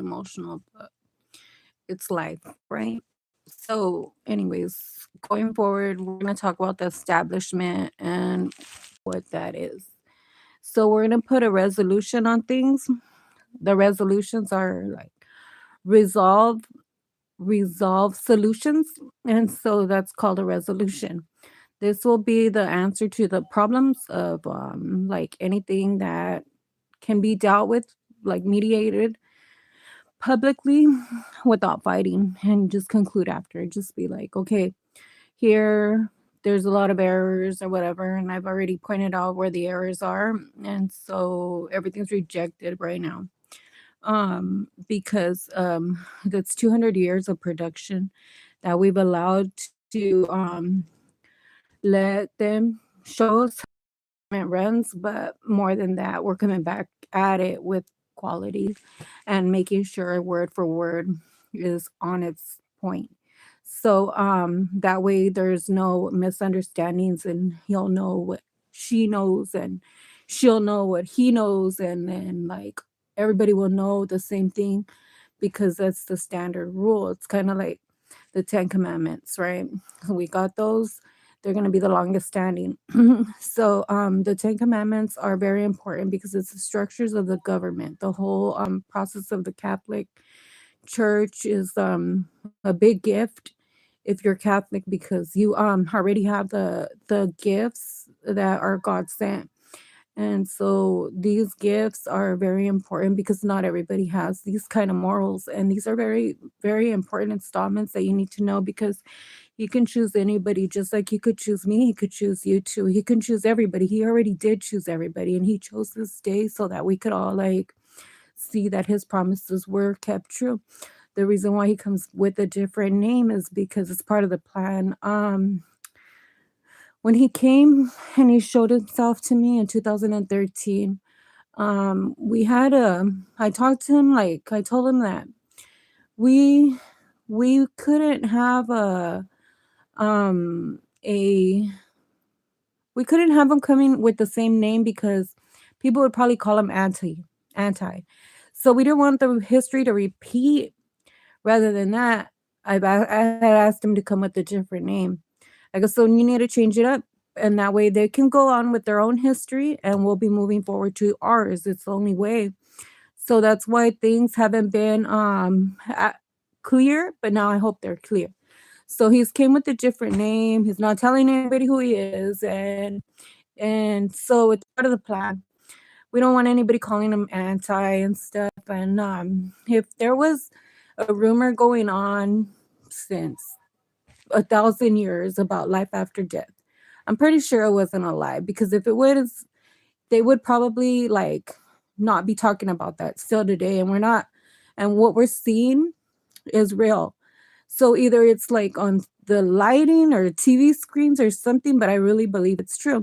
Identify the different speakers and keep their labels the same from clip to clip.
Speaker 1: emotional, but it's life, right? So, anyways, going forward, we're going to talk about the establishment and what that is. So, we're going to put a resolution on things. The resolutions are like resolve, resolve solutions. And so that's called a resolution. This will be the answer to the problems of like anything that can be dealt with, like mediated publicly without fighting, and just conclude after. Just be like, okay, here there's a lot of errors or whatever, and I've already pointed out where the errors are, and so everything's rejected right now. Because that's 200 years of production that we've allowed to let them show us how it runs, but more than that, we're coming back at it with quality and making sure word for word is on its point. So that way there's no misunderstandings, and he'll know what she knows, and she'll know what he knows, and then like everybody will know the same thing, because that's the standard rule. It's kind of like the 10 commandments, right? We got those. They're going to be the longest standing. So the 10 commandments are very important because it's the structures of the government. The whole process of the Catholic Church is a big gift if you're Catholic, because you already have the gifts that are God sent. And so these gifts are very important because not everybody has these kind of morals, and these are very, very important installments that you need to know, because he can choose anybody just like he could choose me. He could choose you too. He can choose everybody. He already did choose everybody, and he chose this day so that we could all like see that his promises were kept true. The reason why he comes with a different name is because it's part of the plan. When he came and he showed himself to me in 2013, we had a I talked to him, like I told him that we we couldn't have a we couldn't have him coming with the same name, because people would probably call him anti. So we didn't want the history to repeat. Rather than that, I had asked him to come with a different name. I go, so you need to change it up. And that way they can go on with their own history, and we'll be moving forward to ours. It's the only way. So that's why things haven't been clear, but now I hope they're clear. So he's came with a different name. He's not telling anybody who he is, and so it's part of the plan. We don't want anybody calling him anti and stuff. And if there was a rumor going on since 1,000 years about life after death, I'm pretty sure it wasn't a lie, because if it was, they would probably like not be talking about that still today. And we're not, and what we're seeing is real. So either it's like on the lighting or TV screens or something, but I really believe it's true.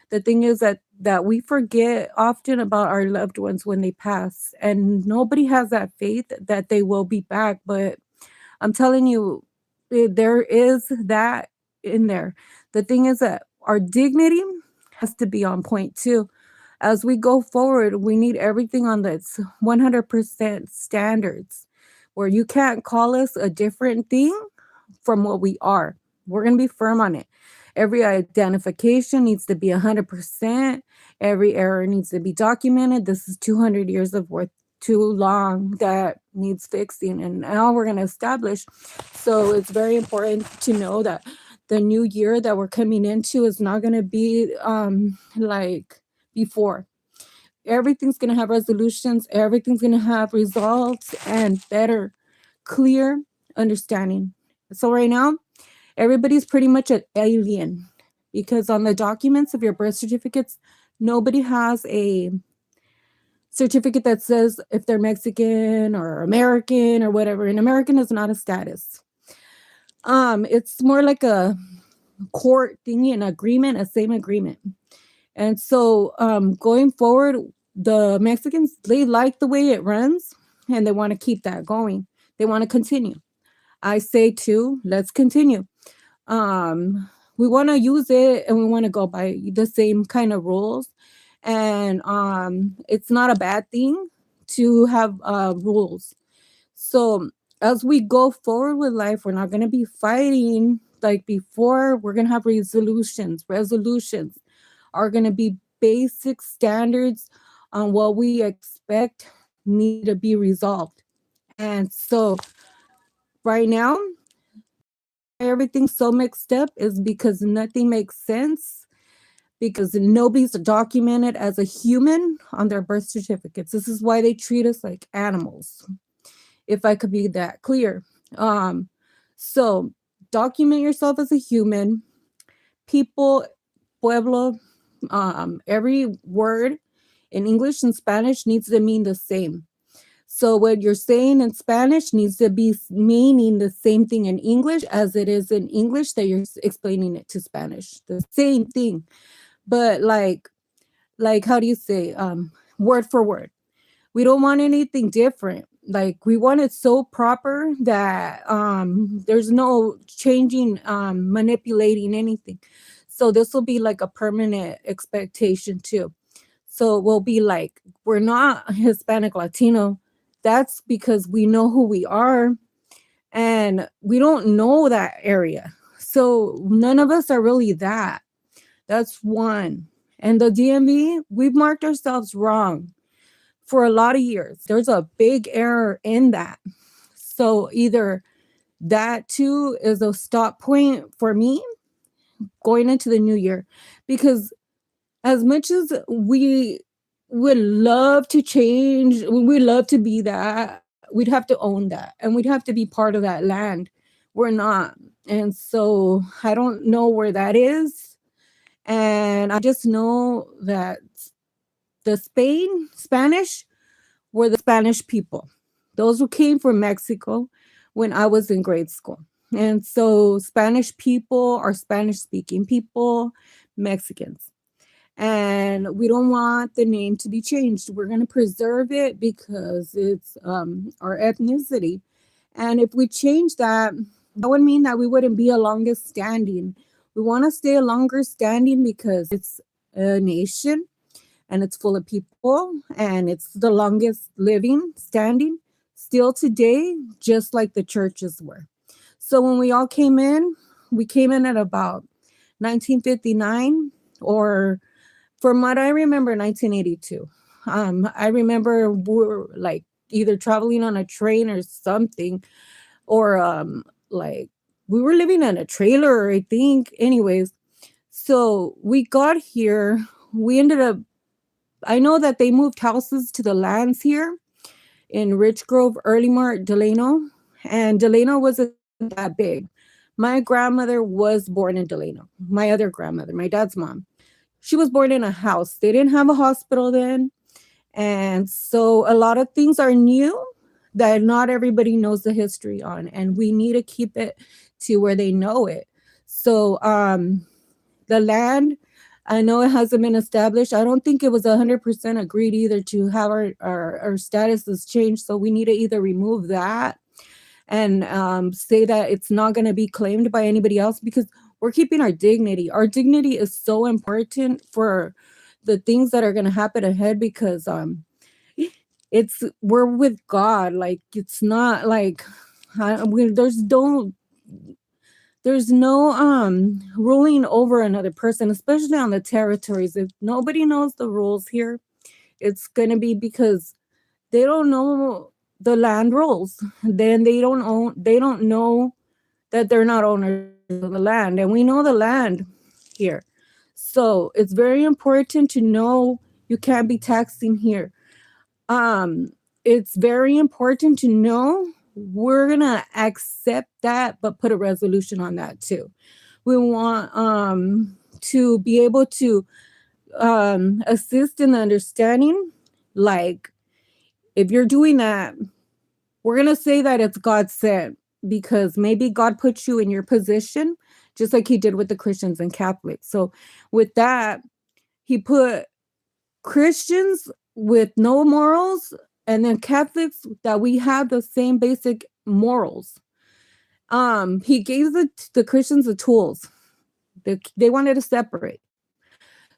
Speaker 1: The thing is that we forget often about our loved ones when they pass, and nobody has that faith that they will be back. But I'm telling you, there is that in there. The thing is that our dignity has to be on point too. As we go forward, we need everything on this 100% standards, where you can't call us a different thing from what we are. We're going to be firm on it. Every identification needs to be 100%. Every error needs to be documented. This is 200 years of worth too long that needs fixing, and now we're going to establish. So it's very important to know that the new year that we're coming into is not going to be like before. Everything's going to have resolutions, everything's going to have results, and better, clear understanding. So right now, everybody's pretty much an alien, because on the documents of your birth certificates, nobody has a certificate that says if they're Mexican or American or whatever. And American is not a status. It's more like a court thingy, an agreement, a same agreement. And so going forward, the Mexicans, they like the way it runs, and they want to keep that going. They want to continue. I say too, let's continue. We want to use it, and we want to go by the same kind of rules. And it's not a bad thing to have rules. So as we go forward with life, we're not going to be fighting like before. We're going to have resolutions. Resolutions are going to be basic standards on what we expect need to be resolved. And so right now, everything's so mixed up is because nothing makes sense, because nobody's documented as a human on their birth certificates. This is why they treat us like animals, if I could be that clear. Um, so document yourself as a human. People, pueblo, every word in English and Spanish needs to mean the same. So what you're saying in Spanish needs to be meaning the same thing in English as it is in English that you're explaining it to Spanish. The same thing. But like how do you say word for word. We don't want anything different. Like we want it so proper that there's no changing, manipulating anything. So this will be like a permanent expectation too. So we'll be like, we're not Hispanic Latino. That's because we know who we are and we don't know that area. So none of us are really that. That's one. And the DMV, we've marked ourselves wrong for a lot of years. There's a big error in that. So either that too is a stop point for me going into the new year, because as much as we would love to change, we love to be that, we'd have to own that and we'd have to be part of that land. We're not. And so I don't know where that is. And I just know that the Spanish were the Spanish people, those who came from Mexico when I was in grade school. And so Spanish people are Spanish speaking people, Mexicans. And we don't want the name to be changed. We're going to preserve it because it's our ethnicity. And if we change that, that would mean that we wouldn't be a longest standing. We want to stay a longer standing because it's a nation and it's full of people and it's the longest living standing still today, just like the churches were. So when we came in at about 1959, or from what I remember, 1982. I remember we were like either traveling on a train or something, or like we were living in a trailer, I think. Anyways, so we got here. We ended up, I know that they moved houses to the lands here in Rich Grove, Early Mart, Delano, and Delano wasn't that big. My grandmother was born in Delano. My other grandmother, my dad's mom, she was born in a house. They didn't have a hospital then. And so a lot of things are new that not everybody knows the history on. And we need to keep it to where they know it. So the land, I know it hasn't been established. I don't think it was 100% agreed either to have our statuses changed. So we need to either remove that and say that it's not going to be claimed by anybody else, because we're keeping our dignity. Our dignity is so important for the things that are going to happen ahead, because it's we're with God. Like it's not like there's no ruling over another person, especially on the territories. If nobody knows the rules here, it's going to be because they don't know the land rules. Then they don't know that they're not owners of the land, and we know the land here. So it's very important to know you can't be taxing here. It's very important to know we're gonna accept that, but put a resolution on that too. We want to be able to assist in the understanding. Like if you're doing that, we're going to say that it's God sent, because maybe God put you in your position, just like he did with the Christians and Catholics. So with that, he put Christians with no morals, and then Catholics that we have the same basic morals. He gave the Christians the tools. They wanted to separate.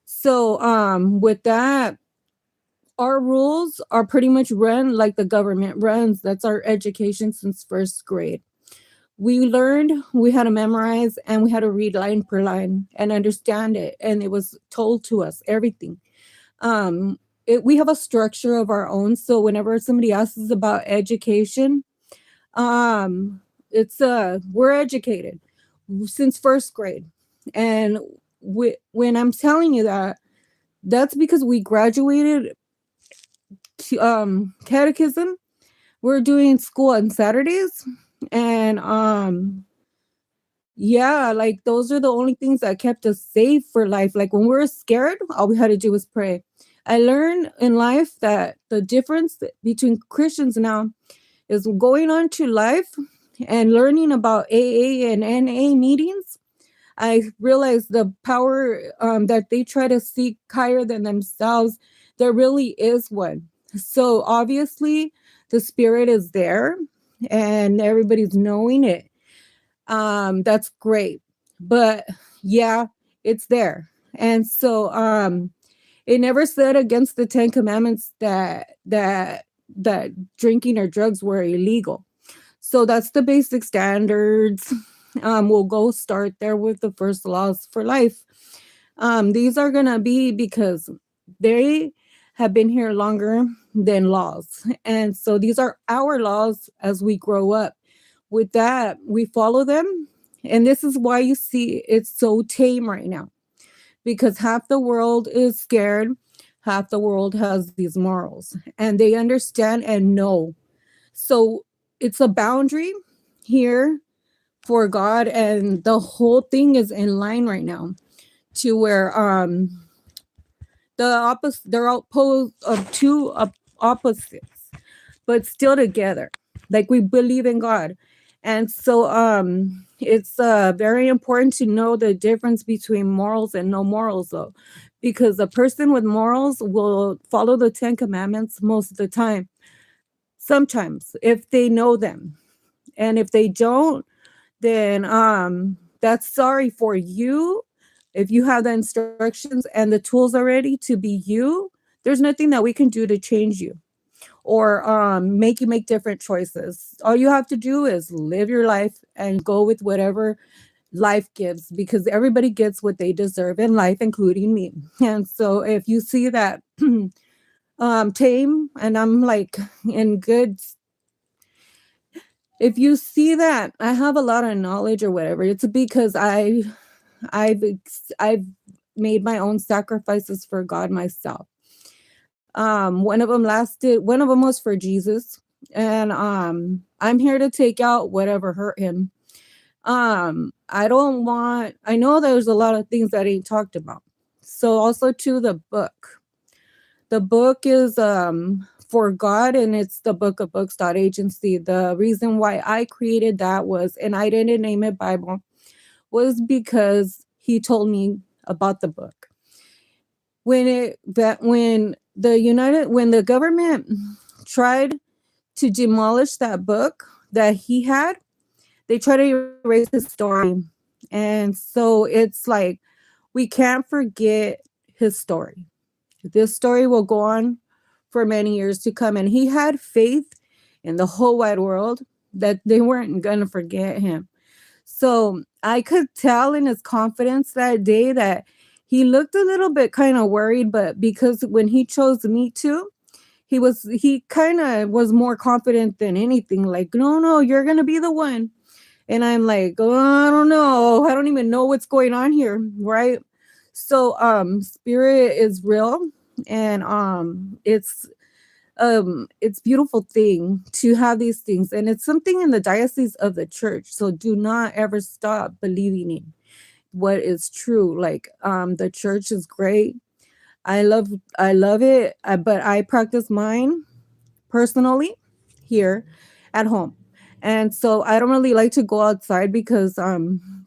Speaker 1: So with that, our rules are pretty much run like the government runs. That's our education since first grade. We learned, we had to memorize, and we had to read line per line and understand it. And it was told to us everything. We have a structure of our own. So whenever somebody asks us about education, um, it's we're educated since first grade, and when I'm telling you that, that's because we graduated catechism. We're doing school on Saturdays, and yeah, like those are the only things that kept us safe for life. Like when we were scared, all we had to do was pray. I learned in life that the difference between Christians now is going on to life and learning about AA and NA meetings. I realized the power that they try to seek higher than themselves. There really is one. So obviously, the spirit is there, and everybody's knowing it. That's great, but yeah, it's there. And so it never said against the 10 commandments that drinking or drugs were illegal. So that's the basic standards. We'll go start there with the first laws for life. These are gonna be because they have been here longer than laws, and so these are our laws as we grow up. With that, we follow them, and this is why you see it's so tame right now, because half the world is scared, half the world has these morals, and they understand and know. So it's a boundary here for God, and the whole thing is in line right now to where the opposite, they're opposed of two opposites, but still together. Like we believe in God. And so it's very important to know the difference between morals and no morals, though, because a person with morals will follow the 10 commandments most of the time. Sometimes if they know them, and if they don't, then that's sorry for you. If you have the instructions and the tools already to be you, there's nothing that we can do to change you or make you make different choices. All you have to do is live your life and go with whatever life gives, because everybody gets what they deserve in life, including me. And so if you see that tame and I'm like in good, if you see that I have a lot of knowledge or whatever, it's because I've made my own sacrifices for God myself. One of them was for Jesus, and I'm here to take out whatever hurt him. I don't want. I know there's a lot of things that ain't talked about. So also to the book. The book is for God, and it's the book of books.agency. The reason why I created that was, and I didn't name it Bible, was because he told me about the book. When the government tried to demolish that book that he had, they tried to erase his story. And so it's like we can't forget his story. This story will go on for many years to come. And he had faith in the whole wide world that they weren't going to forget him. So I could tell in his confidence that day that he looked a little bit kind of worried, but because when he chose me to, he kind of was more confident than anything. Like, no, you're gonna be the one. And I'm like, oh, I don't know. I don't even know what's going on here, right? So spirit is real, and it's beautiful thing to have these things, and it's something in the diocese of the church. So do not ever stop believing in what is true. Like the church is great. I love it, but I practice mine personally here at home. And so I don't really like to go outside because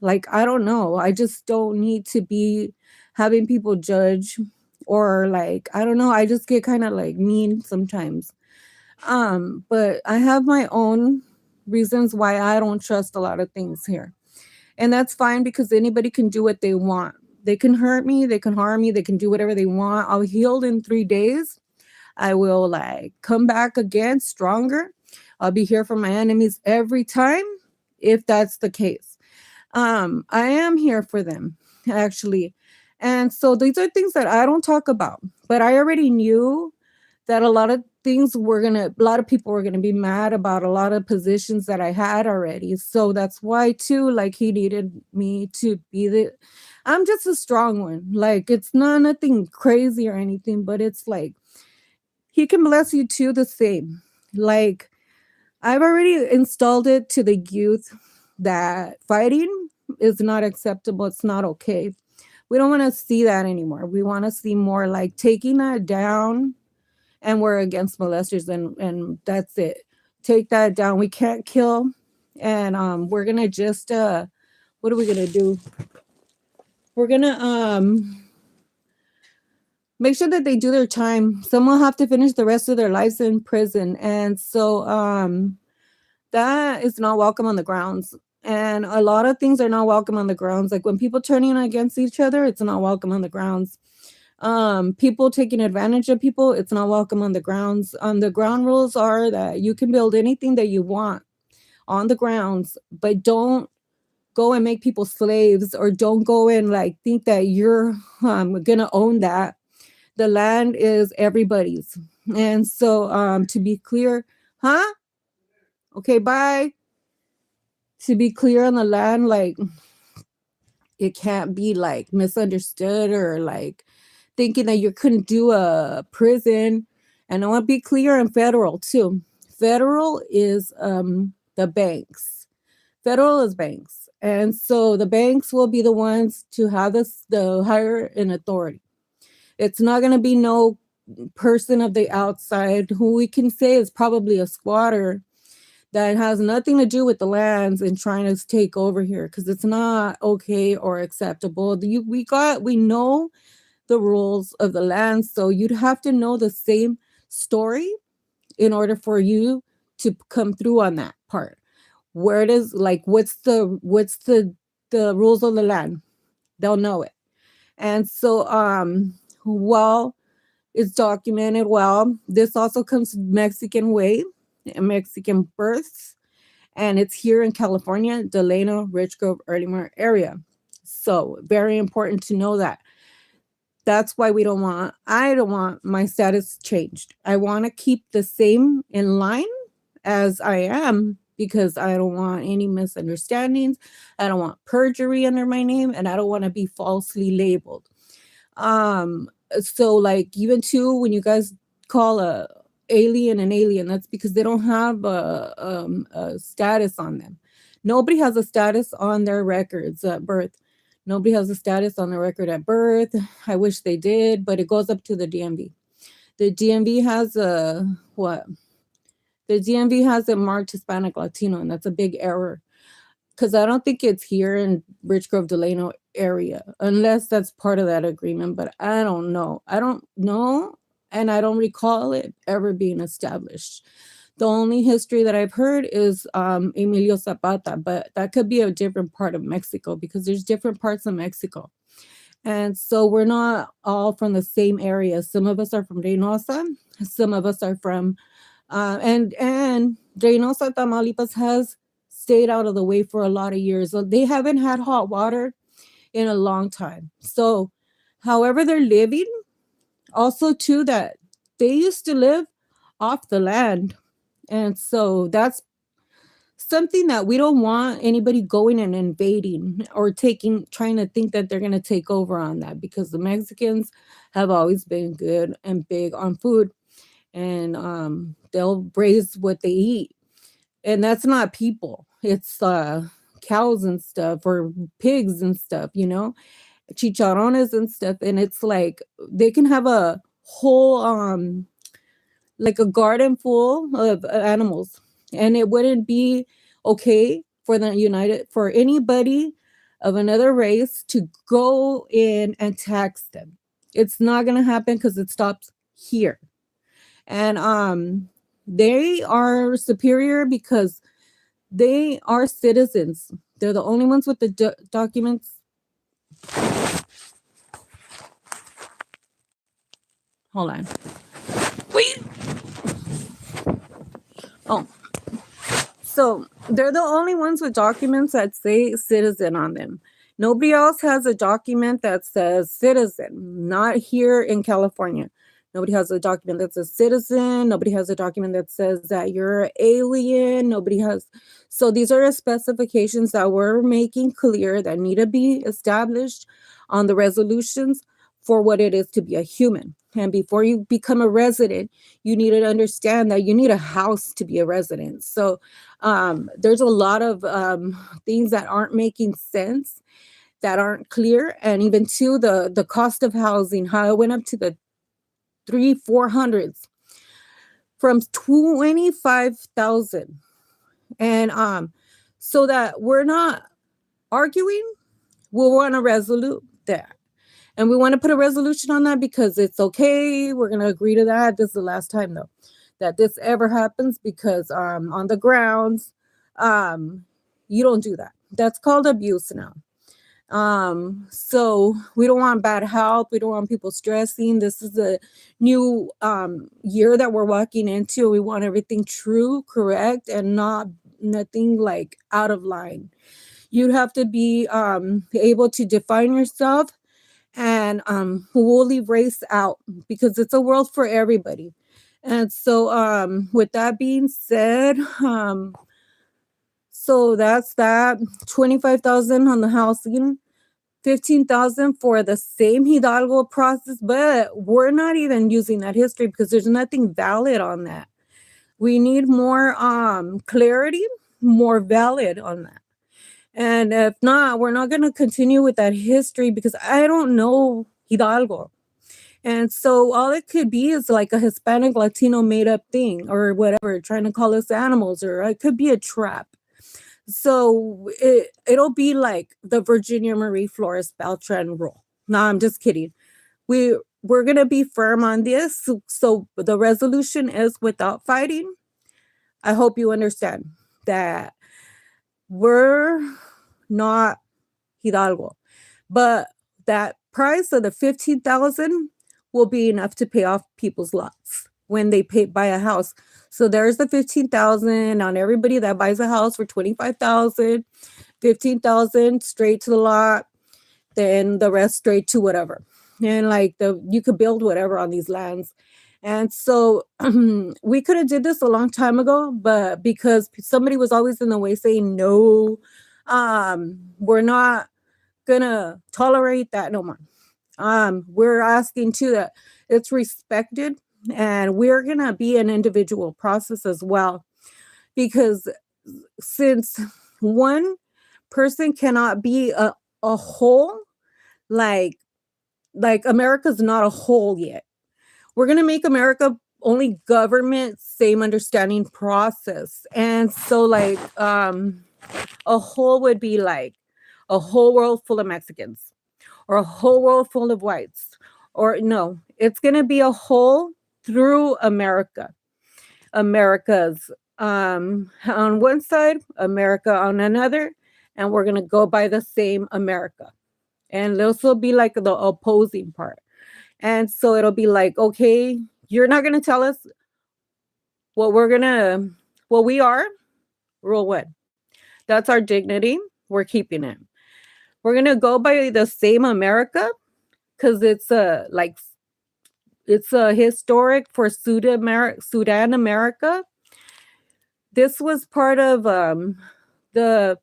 Speaker 1: like I don't know, I just don't need to be having people judge, or like I don't know, I just get kind of like mean sometimes. But I have my own reasons why I don't trust a lot of things here. And that's fine, because anybody can do what they want. They can hurt me, they can harm me, they can do whatever they want. I'll heal in 3 days. I will like come back again stronger. I'll be here for my enemies every time if that's the case. I am here for them actually. And so these are things that I don't talk about, but I already knew that a lot of people were gonna be mad about a lot of positions that I had already. So that's why too, like he needed me to be the I'm just a strong one. Like it's not nothing crazy or anything, but it's like he can bless you too the same. Like I've already installed it to the youth that fighting is not acceptable. It's not okay. We don't want to see that anymore. We want to see more like taking that down, and we're against molesters, and that's it. Take that down. We can't kill, and we're gonna just what are we gonna do? We're gonna make sure that they do their time. Some will have to finish the rest of their lives in prison, and so that is not welcome on the grounds. And a lot of things are not welcome on the grounds. Like when people turning against each other, it's not welcome on the grounds. People taking advantage of people, it's not welcome on the grounds. The ground rules are that you can build anything that you want on the grounds, but don't go and make people slaves, or don't go and like think that you're gonna own that. The land is everybody's. And so to be clear, huh? Okay, bye. To be clear on the land, like it can't be like misunderstood or like thinking that you couldn't do a prison. And I want to be clear on federal too. Federal is the banks. Federal is banks. And so the banks will be the ones to have this the higher in authority. It's not gonna be no person of the outside who we can say is probably a squatter that has nothing to do with the lands and trying to take over here, because it's not okay or acceptable. We know the rules of the land, so you'd have to know the same story in order for you to come through on that part. Where it is like what's the rules of the land? They'll know it. And so well, it's documented well. This also comes Mexican way, Mexican births, and it's here in California, Delano, Rich Grove, Earlymore area. So very important to know that. That's why I don't want my status changed. I want to keep the same in line as I am, because I don't want any misunderstandings. I don't want perjury under my name, and I don't want to be falsely labeled. So like even too, when you guys call a alien an alien, that's because they don't have a status on them. Nobody has a status on their records at birth. Nobody has a status on their record at birth. I wish they did, but it goes up to the DMV. The DMV has a what? The DMV has a marked Hispanic Latino, and that's a big error, because I don't think it's here in Rich Grove Delano area, unless that's part of that agreement. But I don't know. I don't know, and I don't recall it ever being established. The only history that I've heard is Emilio Zapata, but that could be a different part of Mexico, because there's different parts of Mexico. And so we're not all from the same area. Some of us are from Reynosa, some of us are from and Reynosa, Tamaulipas has stayed out of the way for a lot of years. So they haven't had hot water in a long time. So, however, they're living, also too, that they used to live off the land. And so that's something that we don't want anybody going and invading or trying to think that they're going to take over on that, because the Mexicans have always been good and big on food, and they'll raise what they eat, and that's not people, it's cows and stuff, or pigs and stuff, chicharrones and stuff. And it's like they can have a whole like a garden full of animals, and it wouldn't be okay for anybody of another race to go in and tax them. It's not going to happen, because it stops here. And they are superior because they are citizens. They're the only ones with the documents. Hold on. Wait. Oh, so they're the only ones with documents that say citizen on them. Nobody else has a document that says citizen, not here in California. Nobody has a document that says citizen. Nobody has a document that says that you're an alien. Nobody has. So these are the specifications that we're making clear that need to be established on the resolutions for what it is to be a human. And before you become a resident, you need to understand that you need a house to be a resident. So there's a lot of things that aren't making sense, that aren't clear, and even too the cost of housing, how it went up to the 300-400s from 25,000, and so that we're not arguing, we want to resolute that. And we want to put a resolution on that because it's okay. We're going to agree to that. This is the last time, though, that this ever happens because on the grounds, you don't do that. That's called abuse now. So we don't want bad health. We don't want people stressing. This is a new year that we're walking into. We want everything true, correct, and nothing like out of line. You'd have to be able to define yourself, and we'll leave race out because it's a world for everybody. And so with that being said, so that's that. 25,000 on the housing, 15,000 for the same Hidalgo process, but we're not even using that history because there's nothing valid on that. We need more clarity, more valid on that. And if not, we're not going to continue with that history because I don't know Hidalgo. And so all it could be is like a Hispanic Latino made up thing or whatever, trying to call us animals, or it could be a trap. So it'll be like the Virginia Marie Flores Beltran rule. No, I'm just kidding. We're going to be firm on this. So the resolution is without fighting. I hope you understand that we're not Hidalgo, but that price of the 15,000 will be enough to pay off people's lots when they buy a house. So there's the 15,000 on everybody that buys a house for 25,000, 15,000 straight to the lot, then the rest straight to whatever. And like you could build whatever on these lands. And so we could have did this a long time ago, but because somebody was always in the way saying no, we're not gonna tolerate that no more. We're asking too that it's respected, and we're gonna be an individual process as well, because since one person cannot be a whole, like America's not a whole yet. We're going to make America only government, same understanding process. And so like a whole would be like a whole world full of Mexicans or a whole world full of whites, or no, it's going to be a whole through America's on one side, America on another, and we're going to go by the same America. And this will be like the opposing part. And so it'll be like, okay, you're not going to tell us what we are. Rule one. That's our dignity. We're keeping it. We're going to go by the same America because it's a historic for Sudan America. This was part of the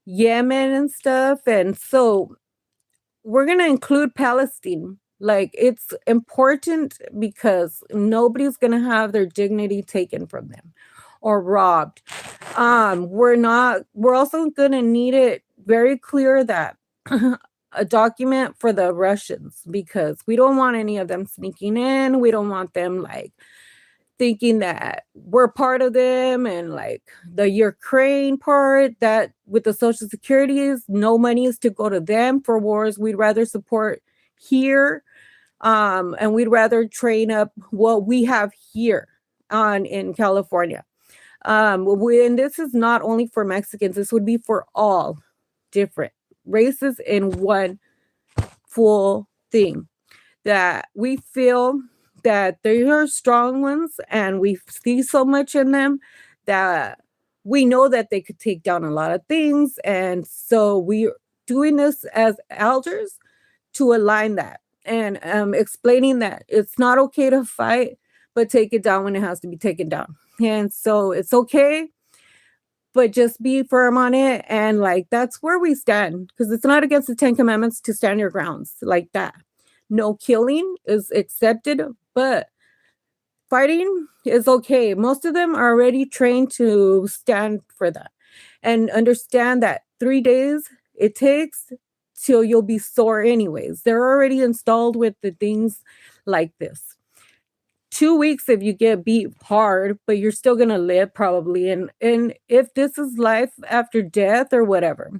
Speaker 1: Yemen and stuff. And so we're going to include Palestine. Like, it's important because nobody's going to have their dignity taken from them or robbed. We're also going to need it very clear that a document for the Russians, because we don't want any of them sneaking in. We don't want them like thinking that we're part of them, and like the Ukraine part, that with the social securities, no money is to go to them for wars. We'd rather support here, and we'd rather train up what we have here in California. And this is not only for Mexicans, this would be for all different races in one full thing, that we feel that they are strong ones, and we see so much in them that we know that they could take down a lot of things. And so we're doing this as elders to align that, and explaining that it's not okay to fight, but take it down when it has to be taken down. And so it's okay, but just be firm on it. And like, that's where we stand, because it's not against the 10 Commandments to stand your grounds like that. No killing is accepted, but fighting is okay. Most of them are already trained to stand for that and understand that 3 days it takes till you'll be sore anyways. They're already installed with the things like this. 2 weeks if you get beat hard, but you're still gonna live probably. And if this is life after death or whatever,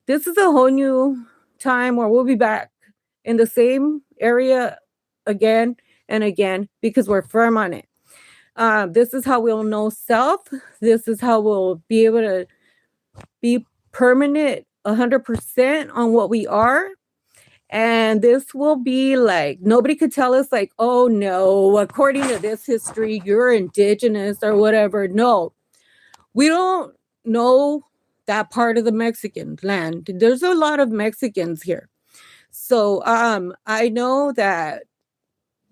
Speaker 1: this is a whole new time where we'll be back in the same area again and again, because we're firm on it. This is how we'll know self. This is how we'll be able to be permanent 100% on what we are. And this will be like, nobody could tell us, like, oh no, according to this history, you're indigenous or whatever. No, we don't know that part of the Mexican land. There's a lot of Mexicans here. So I know that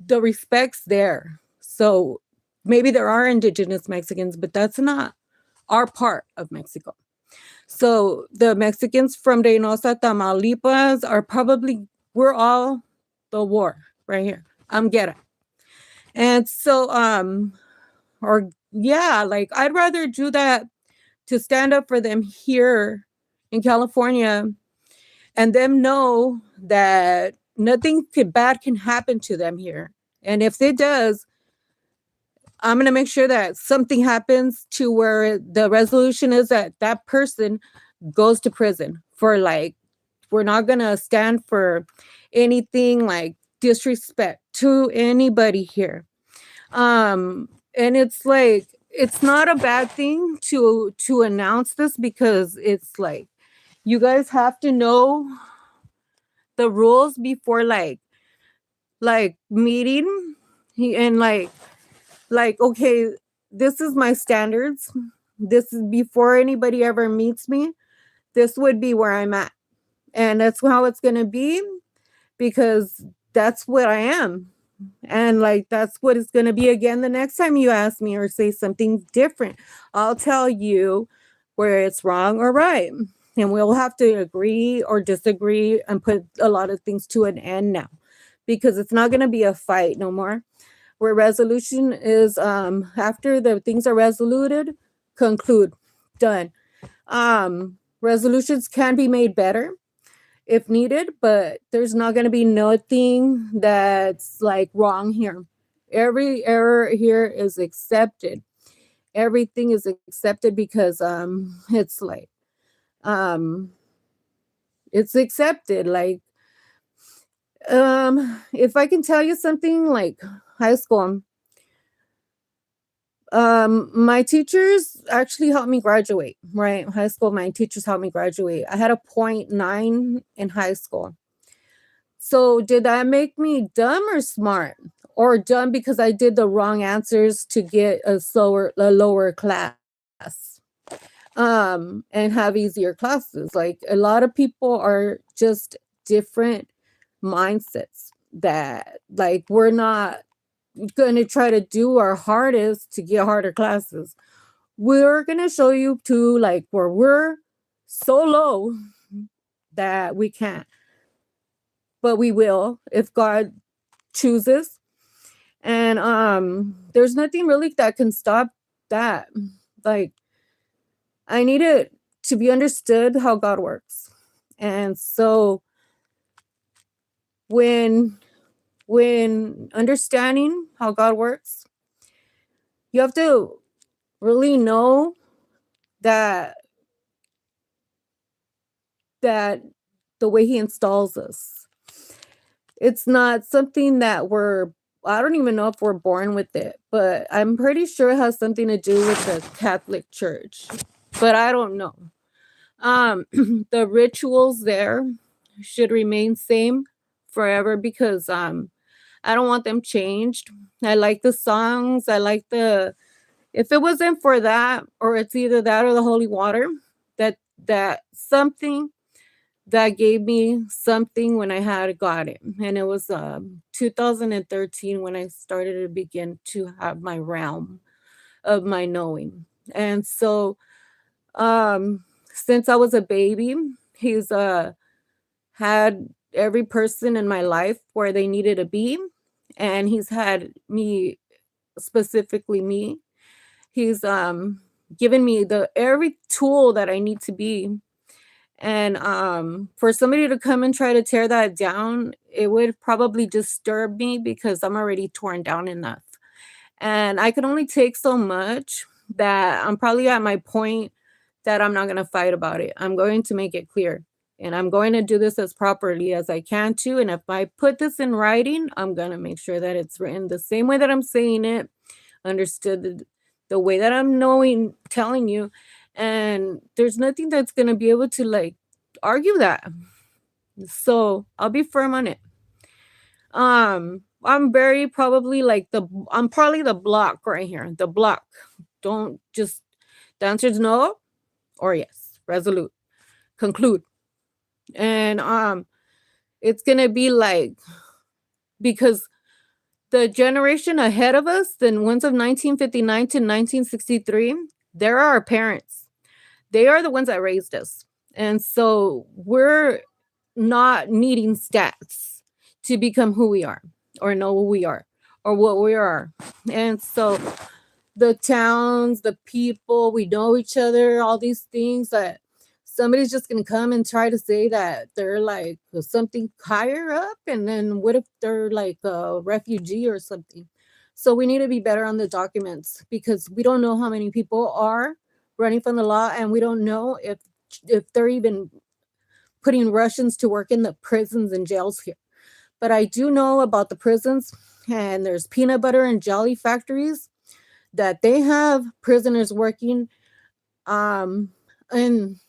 Speaker 1: the respect's there. So maybe there are indigenous Mexicans, but that's not our part of Mexico. So the Mexicans from Reynosa, Tamaulipas are probably, we're all the war right here. I'm getting. And so, or yeah, like, I'd rather do that to stand up for them here in California, and them know that nothing bad can happen to them here. And if it does, I'm going to make sure that something happens to where the resolution is that that person goes to prison for, like, we're not going to stand for anything like disrespect to anybody here. And it's like, it's not a bad thing to announce this, because it's like, you guys have to know the rules before, like meeting. And like, okay, this is my standards. This is before anybody ever meets me. This would be where I'm at. And that's how it's going to be, because that's what I am. And like, that's what it's going to be again the next time you ask me or say something different. I'll tell you where it's wrong or right. And we'll have to agree or disagree and put a lot of things to an end now, because it's not going to be a fight no more. Where resolution is, after the things are resoluted, conclude, done. Resolutions can be made better if needed, but there's not going to be nothing that's like wrong here. Every error here is accepted. Everything is accepted, because it's like, it's accepted. Like, if I can tell you something, like high school, my teachers actually helped me graduate, right? High school, my teachers helped me graduate. I had a 0.9 in high school. So did that make me dumb or smart? Or dumb because I did the wrong answers to get a lower class, and have easier classes? Like, a lot of people are just different mindsets, that like, we're not going to try to do our hardest to get harder classes. We're going to show you to, like, where we're so low that we can't, but we will if God chooses. And there's nothing really that can stop that. Like, I need it to be understood how God works. And so when understanding how God works, you have to really know that the way he installs us, it's not something that I don't even know if we're born with it, but I'm pretty sure it has something to do with the Catholic Church, but I don't know. The rituals there should remain same forever, because I don't want them changed. I like the songs. I like the, if it wasn't for that, or it's either that or the holy water, that something that gave me something when I had got it. And it was 2013 when I started to begin to have my realm of my knowing. And so since I was a baby, he's had every person in my life where they needed to be, and he's had me, specifically me. He's given me the every tool that I need to be. And for somebody to come and try to tear that down, it would probably disturb me because I'm already torn down enough. And I can only take so much, that I'm probably at my point that I'm not going to fight about it. I'm going to make it clear. And I'm going to do this as properly as I can too. And if I put this in writing, I'm going to make sure that it's written the same way that I'm saying it, understood the way that I'm knowing, telling you. And there's nothing that's going to be able to like argue that. So I'll be firm on it. I'm very probably like I'm probably the block right here. The block. Don't just, the answer is no or yes. Resolute. Conclude. And it's gonna be like, because the generation ahead of us, the ones of 1959 to 1963, they're our parents. They are the ones that raised us. And so we're not needing stats to become who we are, or know who we are, or what we are. And so the towns, the people, we know each other, all these things, that somebody's just going to come and try to say that they're like something higher up. And then what if they're like a refugee or something? So we need to be better on the documents, because we don't know how many people are running from the law, and we don't know if they're even putting Russians to work in the prisons and jails here. But I do know about the prisons, and there's peanut butter and jelly factories that they have prisoners working um in,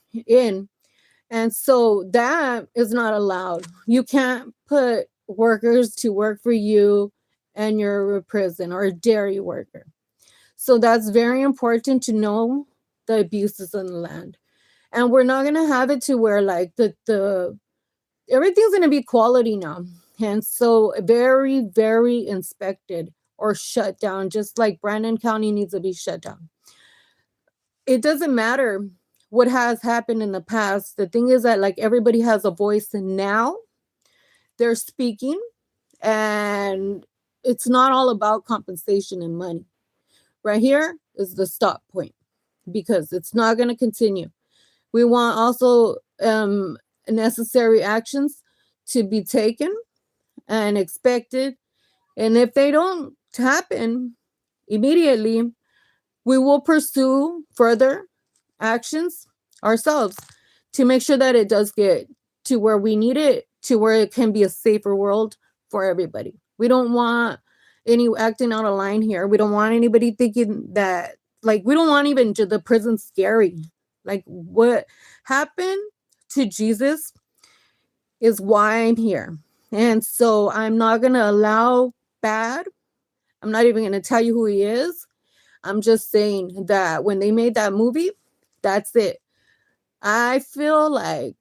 Speaker 1: and so that is not allowed. You can't put workers to work for you and you're a prison or a dairy worker. So that's very important to know the abuses on the land. And we're not going to have it to where like the everything's going to be quality now. And so very, very inspected or shut down, just like Brandon County needs to be shut down. It doesn't matter what has happened in the past. The thing is that like everybody has a voice, and now they're speaking, and it's not all about compensation and money. Right here is the stop point, because it's not going to continue. We want also necessary actions to be taken and expected. And if they don't happen immediately, we will pursue further actions ourselves to make sure that it does get to where we need it, to where it can be a safer world for everybody. We don't want any acting out of line here. We don't want anybody thinking that, like, we don't want even the prison scary. Like, what happened to Jesus is why I'm here. And so I'm not going to allow bad. I'm not even going to tell you who he is. I'm just saying that when they made that movie, that's it. I feel like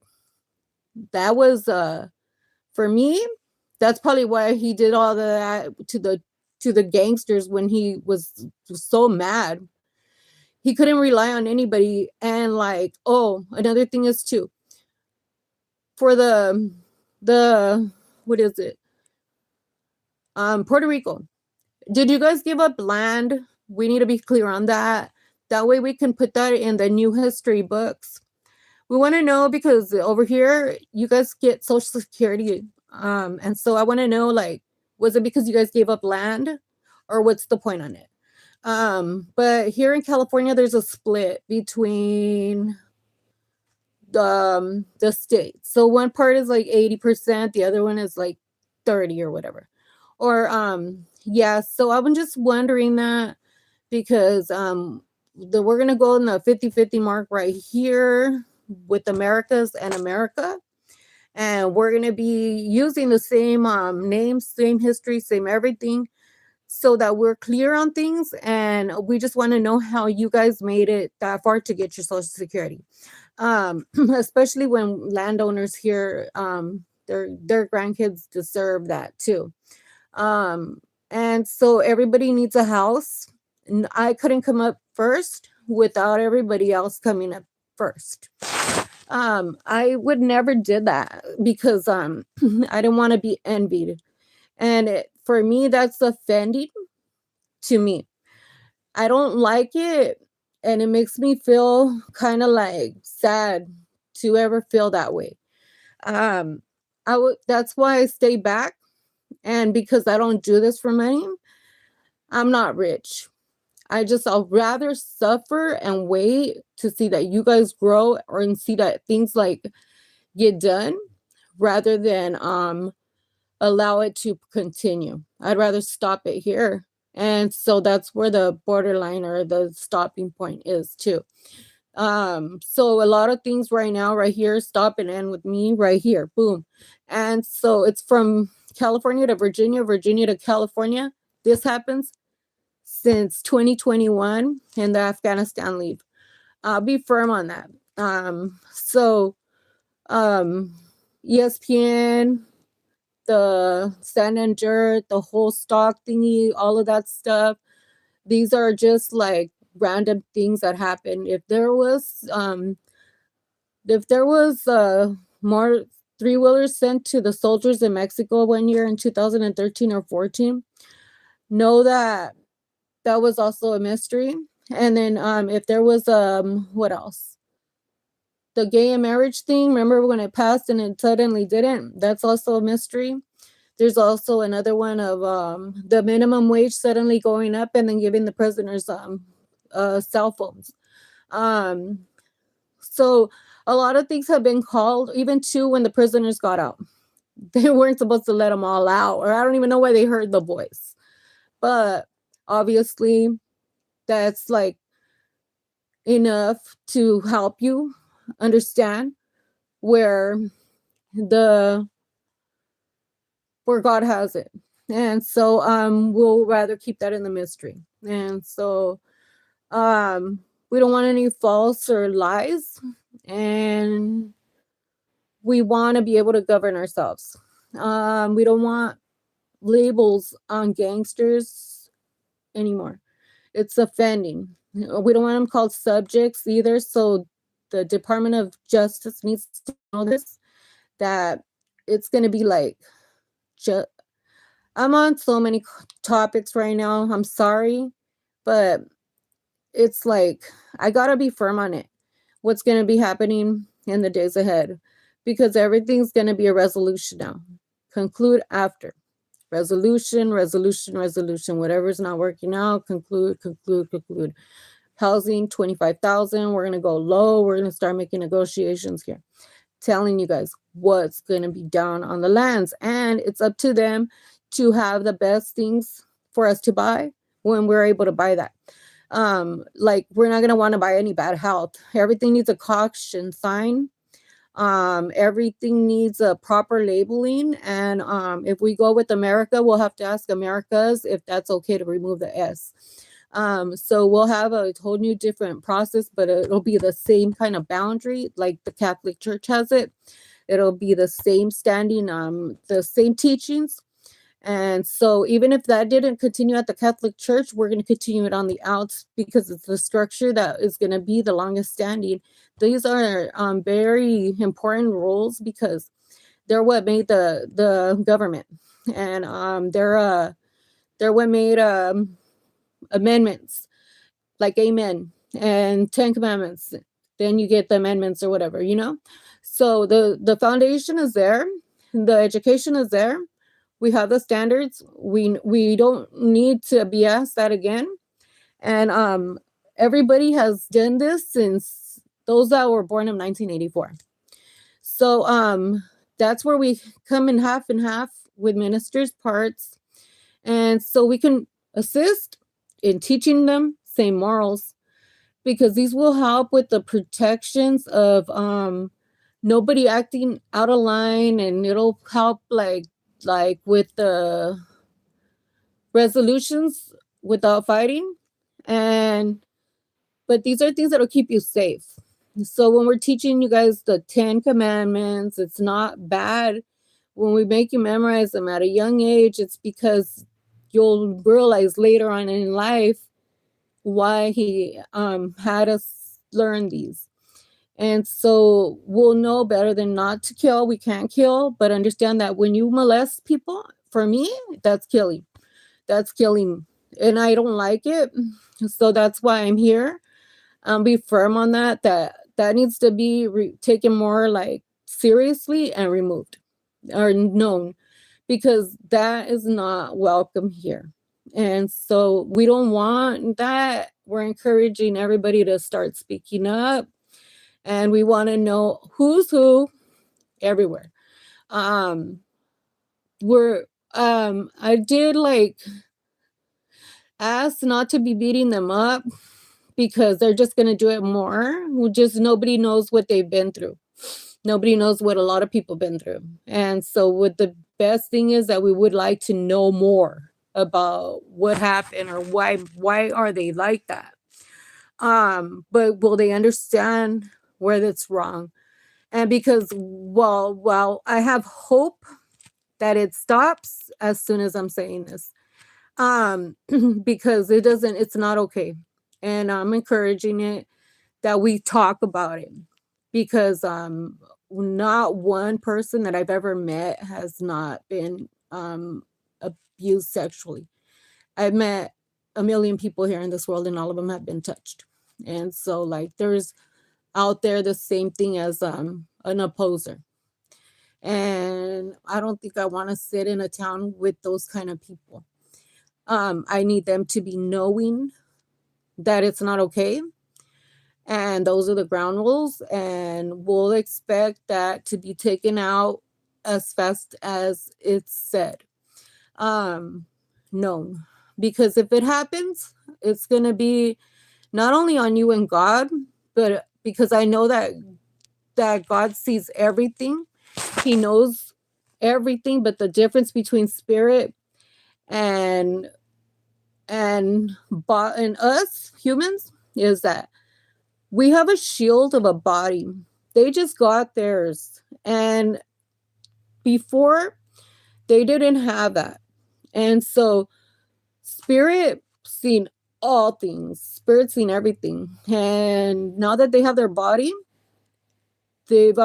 Speaker 1: that was for me, that's probably why he did all that to the gangsters when he was so mad. He couldn't rely on anybody. And like, oh, another thing is too, for the what is it? Puerto Rico. Did you guys give up land? We need to be clear on that. That way we can put that in the new history books. We want to know, because over here you guys get Social Security. And so I want to know, like, was it because you guys gave up land, or what's the point on it? But here in California, there's a split between the states. So one part is like 80%, the other one is like 30 or whatever. Or yeah, so I'm just wondering that, because we're gonna go in the 50-50 mark right here with Americas and America. and we're going to be using the same names, same history, same everything, so that we're clear on things. And we just want to know how you guys made it that far to get your social security. Especially when landowners here, their grandkids deserve that too. um and so everybody needs a house, and I couldn't come up first without everybody else coming up first. I would never did that because I didn't want to be envied, and for me that's offending to me. I don't like it, and it makes me feel kind of like sad to ever feel that way. um I would That's why I stay back, and because I don't do this for money. I'm not rich. I'll rather suffer and wait to see that you guys grow or and see that things like get done rather than allow it to continue. I'd rather stop it here. And so that's where the borderline or the stopping point is too. So a lot of things right now, right here, stop and end with me right here. Boom. And so it's from California to Virginia, Virginia to California. This happens since 2021 and the Afghanistan leave. I'll be firm on that. So um, ESPN, the Sand and Dirt, the whole stock thingy, all of that stuff. These are just like random things that happen. If there was more three-wheelers sent to the soldiers in Mexico one year in 2013 or 14, know that that was also a mystery. And then if there was what else? The gay and marriage thing, remember when it passed and it suddenly didn't? That's also a mystery. There's also another one of the minimum wage suddenly going up and then giving the prisoners cell phones. Um so a lot of things have been called, even too when the prisoners got out. They weren't supposed to let them all out, or I don't even know why they heard the voice. But obviously that's like enough to help you understand where the where God has it. And so we'll rather keep that in the mystery. And so um we don't want any false or lies, and we want to be able to govern ourselves. We don't want labels on gangsters anymore. It's offending. We don't want them called subjects either. So the Department of Justice needs to know this, that it's going to be like, ju- I'm on so many topics right now. I'm sorry, but it's like, I got to be firm on it. What's going to be happening in the days ahead, because everything's going to be a resolution now. Conclude after. Resolution, resolution, resolution. Whatever's not working out, conclude, conclude, conclude. Housing, 25,000. We're going to go low. We're going to start making negotiations here. Telling you guys what's going to be done on the lands. And it's up to them to have the best things for us to buy when we're able to buy that. Like, we're not going to want to buy any bad health. Everything needs a caution sign. Everything needs a proper labeling. And if we go with America, we'll have to ask Americas if that's okay to remove the S. So we'll have a whole new different process, but it'll be the same kind of boundary like the Catholic Church has it. It'll be the same standing, the same teachings. And so even if that didn't continue at the Catholic Church, we're going to continue it on the outs because it's the structure that is going to be the longest standing. These are very important rules because they're what made the government, and they're what made amendments like Amen and Ten Commandments. Then you get the amendments or whatever, you know. So the foundation is there, the education is there. We have the standards. We don't need to BS that again. And everybody has done this since those that were born in 1984. So that's where we come in half and half with ministers' parts. And so we can assist in teaching them same morals, because these will help with the protections of nobody acting out of line, and it'll help like with the resolutions without fighting. And but these are things that'll keep you safe. So when we're teaching you guys the 10 commandments, it's not bad when we make you memorize them at a young age. It's because you'll realize later on in life why he had us learn these. And so we'll know better than not to kill. We can't kill, but understand that when you molest people, for me, that's killing. That's killing. And I don't like it. So that's why I'm here. Be firm on that. That needs to be taken more like seriously and removed or known, because that is not welcome here. And so we don't want that. We're encouraging everybody to start speaking up, and we want to know who's who everywhere. Um, we're I did like ask not to be beating them up because they're just going to do it more. Just nobody knows what they've been through. Nobody knows what a lot of people been through. And so what the best thing is that we would like to know more about what happened or why are they like that. But will they understand where that's wrong? And because well, I have hope that it stops as soon as I'm saying this. Because it's not okay. And I'm encouraging it that we talk about it, because not one person that I've ever met has not been abused sexually. I've met a million people here in this world, and all of them have been touched. And so like there's out there the same thing as an opposer. And I don't think I want to sit in a town with those kind of people. I need them to be knowing that it's not okay. And those are the ground rules. And we'll expect that to be taken out as fast as it's said. Known. Because if it happens, it's going to be not only on you and God, but because I know that God sees everything. He knows everything, but the difference between spirit and and us humans is that we have a shield of a body. They just got theirs, and before they didn't have that. And so spirit seen all things, spirit seen everything, and now that they have their body, they've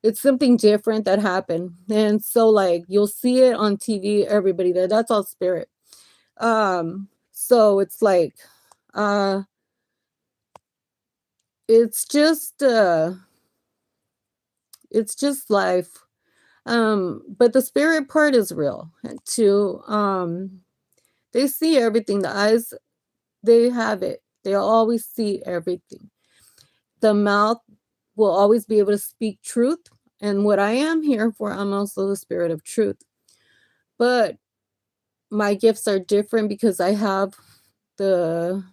Speaker 1: it's something different that happened. And so like you'll see it on TV, everybody there, that's all spirit. So it's like uh it's just uh it's just life. But the spirit part is real too. They see everything. The eyes, they have it. They always see everything. The mouth will always be able to speak truth. And what I am here for, I'm also the spirit of truth. But my gifts are different because the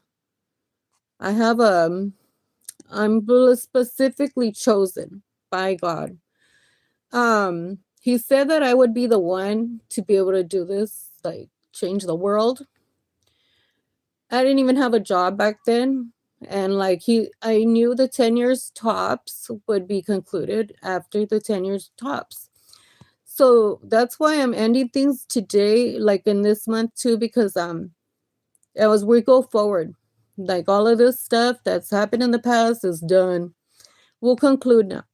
Speaker 1: I have I'm specifically chosen by God. He said that I would be the one to be able to do this, like change the world. I didn't even have a job back then. And like I knew the 10 years tops would be concluded after the 10 years tops. So that's why I'm ending things today, like in this month too, because as we go forward, like all of this stuff that's happened in the past is done. We'll conclude now.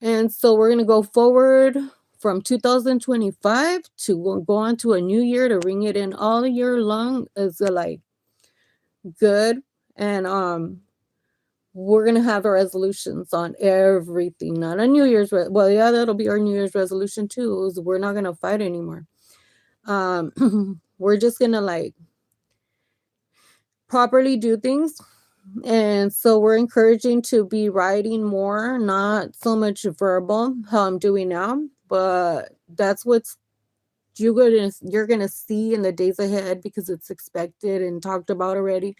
Speaker 1: And so we're going to go forward from 2025 to go on to a new year to ring it in all year long is like good. And we're going to have our resolutions on everything, not a New Year's. Well, yeah, that'll be our New Year's resolution too. Is we're not going to fight anymore. We're just going to like properly do things. And so we're encouraging to be writing more, not so much verbal, how I'm doing now, but that's what's you're gonna see in the days ahead because it's expected and talked about already.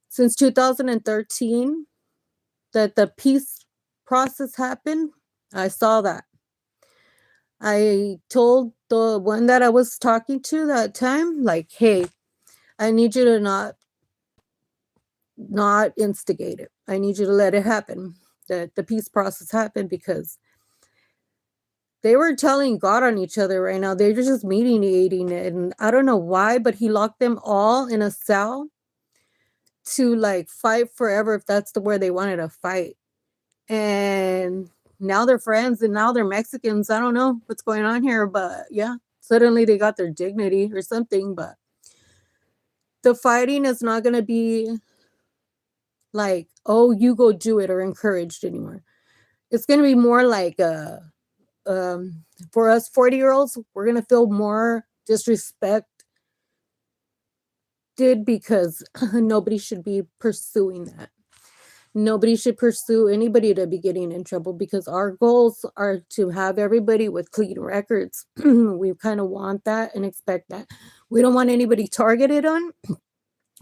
Speaker 1: Since 2013, that the peace process happened, I saw that. I told the one that I was talking to that time, like, hey, I need you to not instigate it. I need you to let it happen. That the peace process happen, because they were telling God on each other right now. They're just mediating it. And I don't know why, but he locked them all in a cell to like fight forever if that's the where they wanted to fight. And now they're friends and now they're Mexicans. I don't know what's going on here, but yeah, suddenly they got their dignity or something. But the fighting is not going to be like, oh, you go do it, or encouraged anymore. It's going to be more like for us 40-year-olds, we're going to feel more disrespected because nobody should be pursuing that. Nobody should pursue anybody to be getting in trouble, because our goals are to have everybody with clean records. We kind of want that and expect that. We don't want anybody targeted on.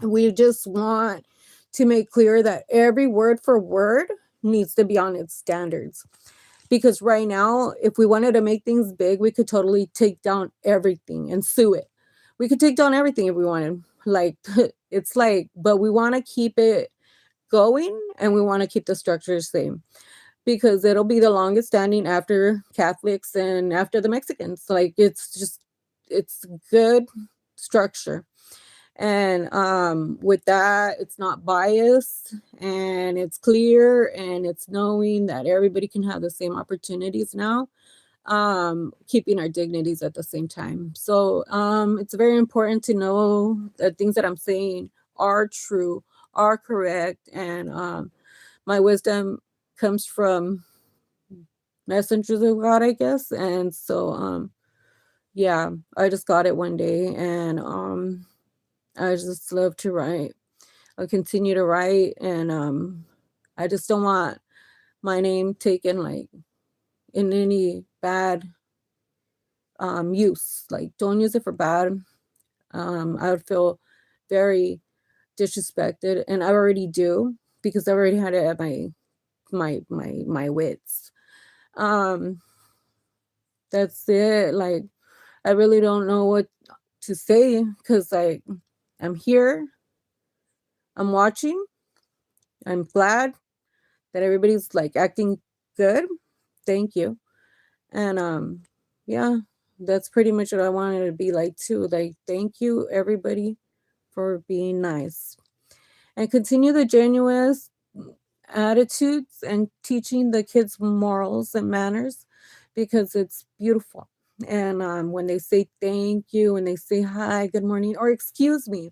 Speaker 1: We just want to make clear that every word for word needs to be on its standards. Because right now, if we wanted to make things big, we could totally take down everything and sue it. We could take down everything if we wanted. Like, it's like, but we want to keep it going, and we want to keep the structure the same, because it'll be the longest standing after Catholics and after the Mexicans. Like, it's good structure. And with that, it's not biased, and it's clear, and it's knowing that everybody can have the same opportunities now, keeping our dignities at the same time. So it's very important to know that things that I'm saying are true, are correct, and my wisdom comes from messengers of God, I guess. And so yeah, I just got it one day, and I just love to write. I'll continue to write, and I just don't want my name taken like in any bad use. Like, don't use it for bad. I would feel very disrespected, and I already do, because I already had it at my wits. Um that's it. Like, I really don't know what to say, because I'm here, I'm watching, I'm glad that everybody's like acting good. Thank you. And yeah, that's pretty much what I wanted to be like too. Like, thank you everybody for being nice, and continue the genuine attitudes and teaching the kids morals and manners, because it's beautiful. And when they say thank you, when they say hi, good morning, or excuse me,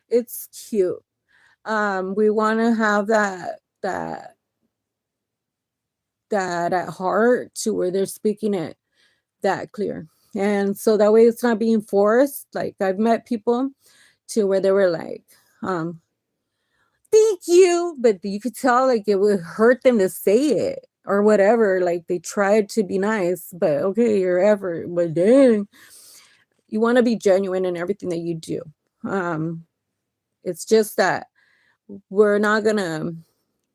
Speaker 1: it's cute. We want to have that at heart, to where they're speaking it that clear. And so that way it's not being forced. Like, I've met people to where they were like, thank you, but you could tell like it would hurt them to say it or whatever. Like, they tried to be nice, but okay, your effort, but dang, you want to be genuine in everything that you do. It's just that we're not gonna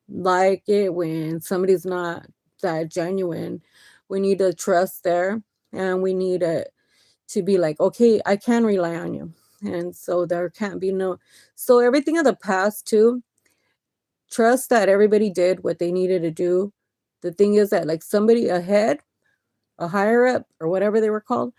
Speaker 1: like it when somebody's not that genuine. We need to trust there, and we need it to be like, okay, I can rely on you. And so there can't be no, so everything of the past too, trust that everybody did what they needed to do. The thing is that like somebody ahead, a higher up or whatever they were called,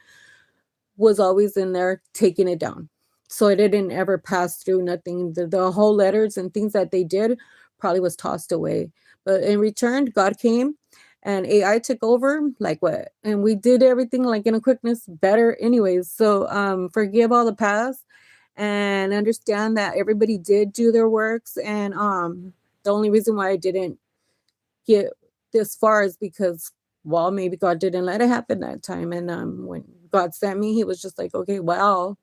Speaker 1: was always in there taking it down. So it didn't ever pass through nothing. The whole letters and things that they did probably was tossed away. But in return, God came and AI took over, like what? And we did everything like in a quickness better anyways. So forgive all the past and understand that everybody did do their works. And the only reason why I didn't get this far is because, well, maybe God didn't let it happen that time. And when God sent me, he was just like, okay, well,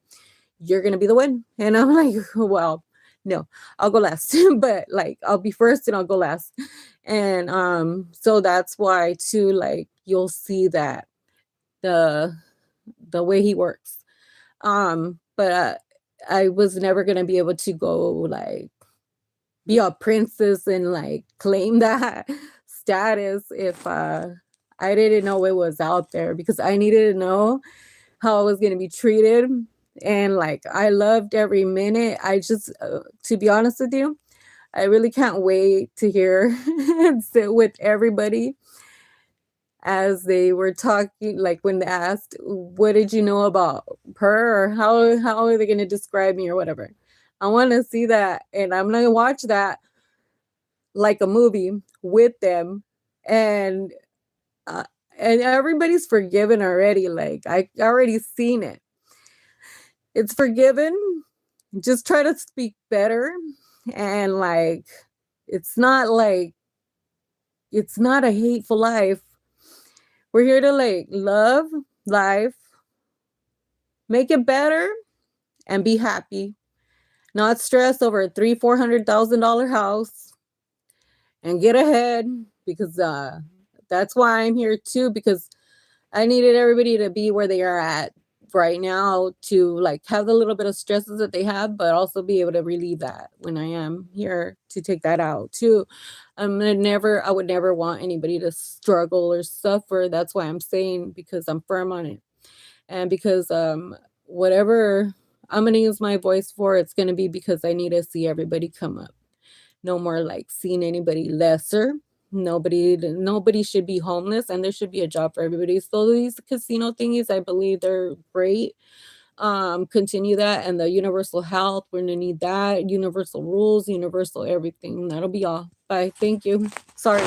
Speaker 1: you're gonna be the one. And I'm like, well, no, I'll go last. But like, I'll be first and I'll go last. And so that's why too, like, you'll see that the way he works. But I was never gonna be able to go like be a princess and like claim that status if I didn't know it was out there, because I needed to know how I was going to be treated. And like, I loved every minute. I just, to be honest with you, I really can't wait to hear and sit with everybody as they were talking, like when they asked, what did you know about her, or how are they going to describe me or whatever. I want to see that, and I'm going to watch that like a movie with them. And uh, and everybody's forgiven already. Like, I already seen it. It's forgiven. Just try to speak better. And like, it's not like, it's not a hateful life. We're here to like love life, make it better, and be happy. Not stress over a $300,000-$400,000 house, and get ahead, because that's why I'm here too, because I needed everybody to be where they are at right now, to like have the little bit of stresses that they have, but also be able to relieve that when I am here to take that out too. I would never want anybody to struggle or suffer. That's why I'm saying, because I'm firm on it. And because whatever I'm gonna use my voice for, it's gonna be because I need to see everybody come up. No more like seeing anybody lesser. Nobody should be homeless, and there should be a job for everybody. So these casino thingies, I believe they're great. Continue that, and the universal health, we're gonna need that. Universal rules, universal everything. That'll be all. Bye. Thank you. Sorry.